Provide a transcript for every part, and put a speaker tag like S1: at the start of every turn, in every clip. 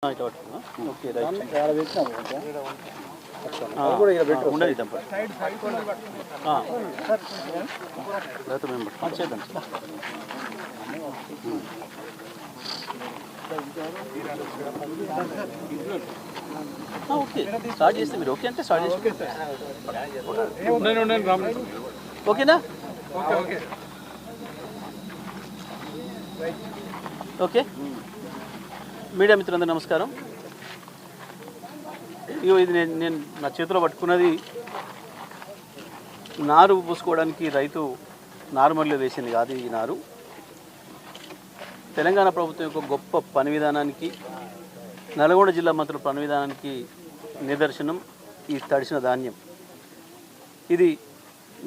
S1: Okay start చేస్తే మీరు okay అంటే స్టార్ట్ చేసి ఓకేనా ఓకే మీడియా మిత్రులందరూ నమస్కారం. ఇగో ఇది నేను నా చేతిలో పట్టుకున్నది నారు పూసుకోవడానికి రైతు నారుమల్లిలో వేసింది కాదు. ఈ నారు తెలంగాణ ప్రభుత్వం యొక్క గొప్ప పని విధానానికి, నల్గొండ జిల్లా మంత్రుల పని విధానానికి నిదర్శనం ఈ తడిసిన ధాన్యం. ఇది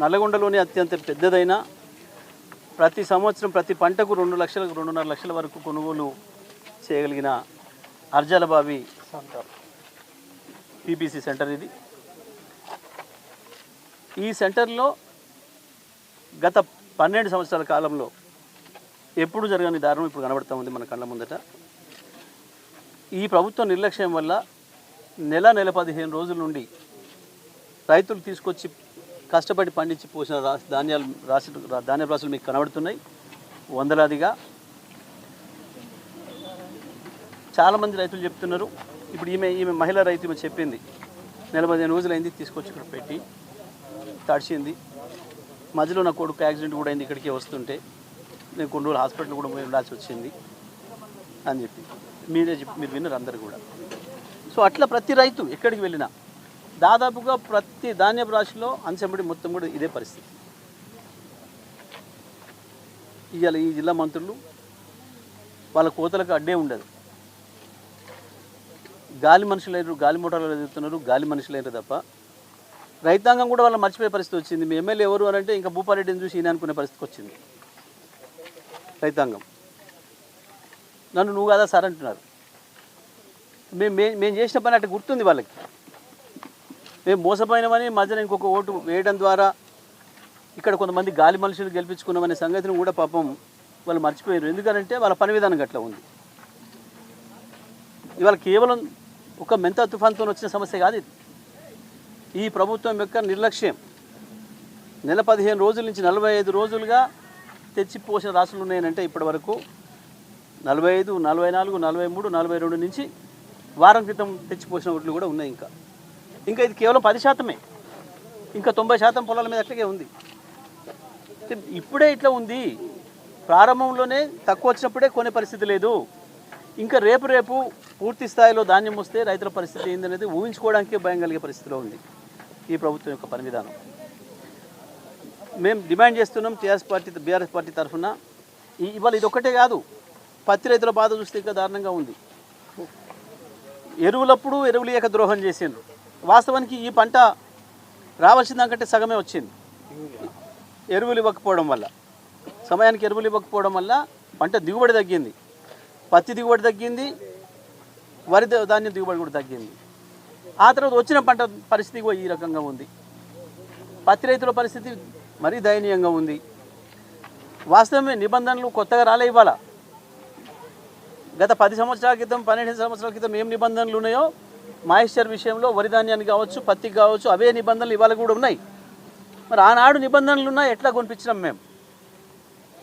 S1: నల్గొండలోని అత్యంత పెద్దదైన, ప్రతి సంవత్సరం ప్రతి పంటకు 2 లక్షలకు 2.5 లక్షల వరకు కొనుగోలు చేయగలిగిన అర్జాలబావి పీపీసీ సెంటర్ ఇది. ఈ సెంటర్లో గత 12 సంవత్సరాల కాలంలో ఎప్పుడు జరగని దారుణం ఇప్పుడు కనబడుతూ ఉంది మన కళ్ళ ముందట. ఈ ప్రభుత్వ నిర్లక్ష్యం వల్ల నెల 15 రోజుల నుండి రైతులు తీసుకొచ్చి కష్టపడి పండించి పోసిన ధాన్య రాసులు మీకు కనబడుతున్నాయి వందలాదిగా. చాలామంది రైతులు చెప్తున్నారు. ఇప్పుడు ఈమె మహిళా రైతు ఈమె చెప్పింది, 15 రోజులైంది తీసుకొచ్చి ఇక్కడ పెట్టి తడిచింది. మధ్యలో నా కొడుకు యాక్సిడెంట్ కూడా అయింది, ఇక్కడికి వస్తుంటే నేను కొన్ని రోజులు హాస్పిటల్ కూడా వెళ్ళాల్సి వచ్చింది అని చెప్పి మీరు విన్నారు అందరు కూడా. సో అట్లా ప్రతి రైతు ఎక్కడికి వెళ్ళినా దాదాపుగా ప్రతి ధాన్యపు రాశిలో అంచెంబడి మొత్తం కూడా ఇదే పరిస్థితి. ఇవాళ ఈ జిల్లా మంత్రులు వాళ్ళ కోతలకు అడ్డే ఉండదు. గాలి మనుషులైన గాలి మోటార్లు ఎదుగుతున్నారు, గాలి మనుషులైన తప్ప రైతాంగం కూడా వాళ్ళని మర్చిపోయే పరిస్థితి వచ్చింది. మీ ఎమ్మెల్యే ఎవరు అని అంటే ఇంకా భూపారెడ్డిని చూసి ఈయన అనుకునే పరిస్థితికి వచ్చింది రైతాంగం. నన్ను నువ్వు కదా సార్ అంటున్నారు. మేము చేసిన పని అట్లా గుర్తుంది వాళ్ళకి. మేము మోసపోయినామని మధ్యన ఇంకొక ఓటు వేయడం ద్వారా ఇక్కడ కొంతమంది గాలి మనుషులు గెలిపించుకున్నామనే సంగతిని కూడా పాపం వాళ్ళు మర్చిపోయారు. ఎందుకంటే వాళ్ళ పని విధానం అట్లా ఉంది. ఇవాళ కేవలం ఒక మెంతా తుఫాన్తో వచ్చిన సమస్య కాదు ఇది. ఈ ప్రభుత్వం యొక్క నిర్లక్ష్యం నెల 15 రోజుల నుంచి 45 రోజులుగా తెచ్చిపోసిన రాసులు ఉన్నాయనంటే ఇప్పటి వరకు 45, 44, 43, 42 నుంచి వారం క్రితం తెచ్చిపోసిన ఓట్లు కూడా ఉన్నాయి. ఇంకా ఇది కేవలం 10%. ఇంకా 90% పొలాల మీద అట్లాగే ఉంది. ఇప్పుడే ఇట్లా ఉంది. ప్రారంభంలోనే తక్కువ వచ్చినప్పుడే కొనే పరిస్థితి లేదు. ఇంకా రేపు పూర్తి స్థాయిలో ధాన్యం వస్తే రైతుల పరిస్థితి ఏందనేది ఊహించుకోవడానికే భయం కలిగే పరిస్థితిలో ఉంది ఈ ప్రభుత్వం యొక్క పని విధానం. మేము డిమాండ్ చేస్తున్నాం బీఆర్ఎస్ పార్టీ తరఫున. ఇవాళ ఇది ఒక్కటే కాదు, పత్తి రైతుల బాధ చూస్తే ఇంకా దారుణంగా ఉంది. ఎరువులప్పుడు ఎరువులు ఇయ్యక ద్రోహం చేసిండ్రు. వాస్తవానికి ఈ పంట రావాల్సిన దానికంటే సగమే వచ్చింది. ఎరువులు ఇవ్వకపోవడం వల్ల, సమయానికి ఎరువులు ఇవ్వకపోవడం వల్ల పంట దిగుబడి తగ్గింది, పత్తి దిగుబడి తగ్గింది, వరి ధాన్యం దిగుబడి కూడా తగ్గింది. ఆ తర్వాత వచ్చిన పంట పరిస్థితి కూడా ఈ రకంగా ఉంది. పత్తి రైతుల పరిస్థితి మరీ దయనీయంగా ఉంది. వాస్తవమే నిబంధనలు కొత్తగా రాలే. ఇవ్వాల గత 10 సంవత్సరాల క్రితం 12 సంవత్సరాల క్రితం ఏం నిబంధనలు ఉన్నాయో మాయిశ్చర్ విషయంలో వరి ధాన్యానికి కావచ్చు, పత్తికి కావచ్చు, అవే నిబంధనలు ఇవాళ కూడా ఉన్నాయి. మరి ఆనాడు నిబంధనలు ఉన్నాయి, ఎట్లా కొనిపించినాం మేము?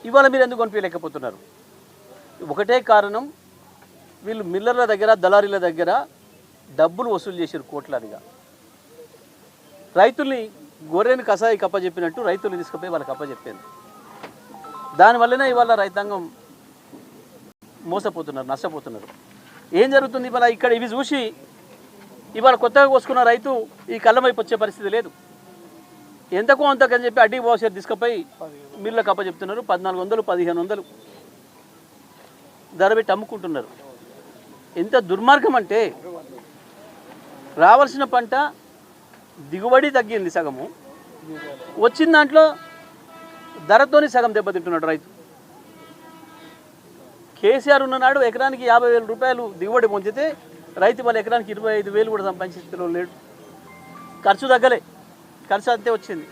S1: ఇవాళ మీరు ఎందుకు కొనిపించలేకపోతున్నారు? ఒకటే కారణం, వీళ్ళు మిల్లర్ల దగ్గర, దళారీల దగ్గర డబ్బులు వసూలు చేశారు కోట్లాదిగా. రైతుల్ని గొర్రెని కసాయి కప్పచెప్పినట్టు రైతులు తీసుకుపోయి వాళ్ళకి కప్పచెప్పారు. దానివల్లనే ఇవాళ రైతాంగం మోసపోతున్నారు, నష్టపోతున్నారు. ఏం జరుగుతుంది ఇవాళ? ఇక్కడ ఇవి చూసి ఇవాళ కొత్తగా కోసుకున్న రైతు ఈ కళ్ళం వైపు వచ్చే పరిస్థితి లేదు. ఎంతకో అంతకని చెప్పి అడ్డీ బాసర్ తీసుకుపోయి మిల్లులకు కప్పచెప్తున్నారు. 1400, 1500 ధర పెట్టి అమ్ముకుంటున్నారు. ఎంత దుర్మార్గం అంటే, రావాల్సిన పంట దిగుబడి తగ్గింది సగము, వచ్చిన దాంట్లో ధరతోని సగం దెబ్బతింటున్నాడు రైతు. కేసీఆర్ ఉన్ననాడు ఎకరానికి 50,000 రూపాయలు దిగుబడి పొందితే రైతు వాళ్ళ ఎకరానికి 25,000 కూడా సంపాదించే లేడు. ఖర్చు తగ్గలే, ఖర్చు అంతే వచ్చింది.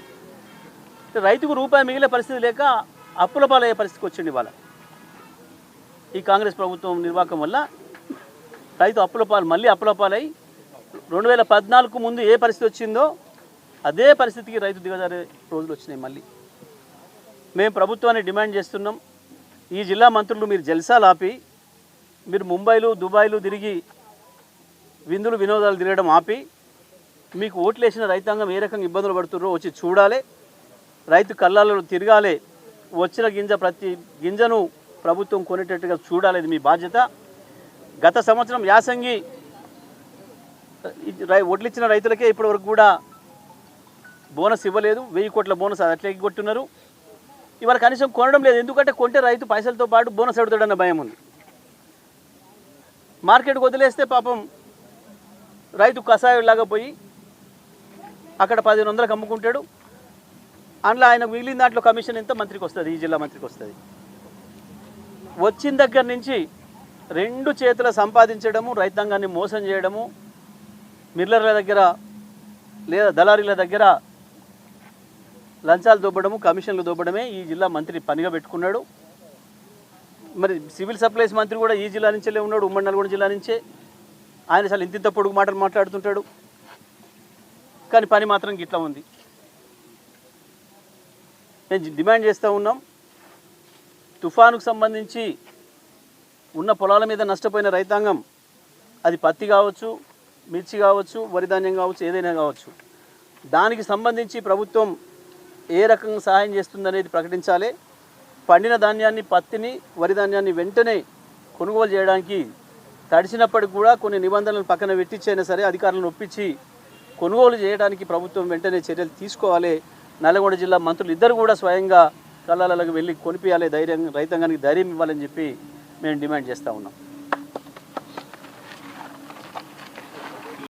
S1: రైతుకు రూపాయి మిగిలే పరిస్థితి లేక అప్పుల పాలయ్యే పరిస్థితికి వచ్చింది ఇవాళ. ఈ కాంగ్రెస్ ప్రభుత్వం నిర్వాహకం వల్ల రైతు అప్పుల పాలు మళ్ళీ అప్పుల పాలై 2014 ముందు ఏ పరిస్థితి వచ్చిందో అదే పరిస్థితికి రైతు దిగజారే రోజులు వచ్చినాయి. మళ్ళీ మేము ప్రభుత్వాన్ని డిమాండ్ చేస్తున్నాం, ఈ జిల్లా మంత్రులు మీరు జల్సాలు ఆపి, మీరు ముంబైలు దుబాయ్లు తిరిగి విందులు వినోదాలు తిరగడం ఆపి, మీకు ఓట్లేసిన రైతాంగం ఏ రకంగా ఇబ్బందులు పడుతున్నారో వచ్చి చూడాలి, రైతు కళ్ళాలలో తిరగాలి, వచ్చిన ప్రతి గింజను ప్రభుత్వం కొనేటట్టుగా చూడాలి. ఇది మీ బాధ్యత. గత సంవత్సరం యాసంగి ఒడ్లిచ్చిన రైతులకే ఇప్పటివరకు కూడా బోనస్ ఇవ్వలేదు. 1000 కోట్ల బోనస్ అట్లే కొట్టున్నారు. ఇవాళ కనీసం కొనడం లేదు. ఎందుకంటే కొంటే రైతు పైసలతో పాటు బోనస్ అడుగుతాడన్న భయం ఉంది. మార్కెట్కి వదిలేస్తే పాపం రైతు కషాయంలాగా పోయి అక్కడ 1500లకు అమ్ముకుంటాడు. అందులో ఆయన మిగిలిన దాంట్లో కమిషన్ ఎంత మంత్రికి వస్తుంది, ఈ జిల్లా మంత్రికి వస్తుంది. వచ్చిన దగ్గర నుంచి 2 చేతుల సంపాదించడము, రైతాంగాన్ని మోసం చేయడము, మిల్లర్ల దగ్గర లేదా దళారీల దగ్గర లంచాలు దొబ్బడము, కమిషన్లు దొబ్బడమే ఈ జిల్లా మంత్రి పనిగా పెట్టుకున్నాడు. మరి సివిల్ సప్లైస్ మంత్రి కూడా ఈ జిల్లా నుంచే ఉన్నాడు, ఉమ్మడి నల్గొండ జిల్లా నుంచే. ఆయన అసలు ఇంత పొడుగు మాటలు మాట్లాడుతుంటాడు, కానీ పని మాత్రం గిట్లా ఉంది. మేము డిమాండ్ చేస్తూ ఉన్నాం, తుఫానుకు సంబంధించి ఉన్న పొలాల మీద నష్టపోయిన రైతాంగం, అది పత్తి కావచ్చు, మిర్చి కావచ్చు, వరి ధాన్యం కావచ్చు, ఏదైనా కావచ్చు, దానికి సంబంధించి ప్రభుత్వం ఏ రకంగా సహాయం చేస్తుందనేది ప్రకటించాలి. పండిన ధాన్యాన్ని, పత్తిని, వరి ధాన్యాన్ని వెంటనే కొనుగోలు చేయడానికి తడిసినప్పటికి కూడా కొన్ని నిబంధనలను పక్కన పెట్టించైనా సరే అధికారులను ఒప్పించి కొనుగోలు చేయడానికి ప్రభుత్వం వెంటనే చర్యలు తీసుకోవాలి. నల్గొండ జిల్లా మంత్రులు ఇద్దరు కూడా స్వయంగా కళ్ళాలకు వెళ్ళి కొనిపించాలి, రైతాంగానికి ధైర్యం ఇవ్వాలని చెప్పి మేము డిమాండ్ చేస్తూ ఉన్నాం.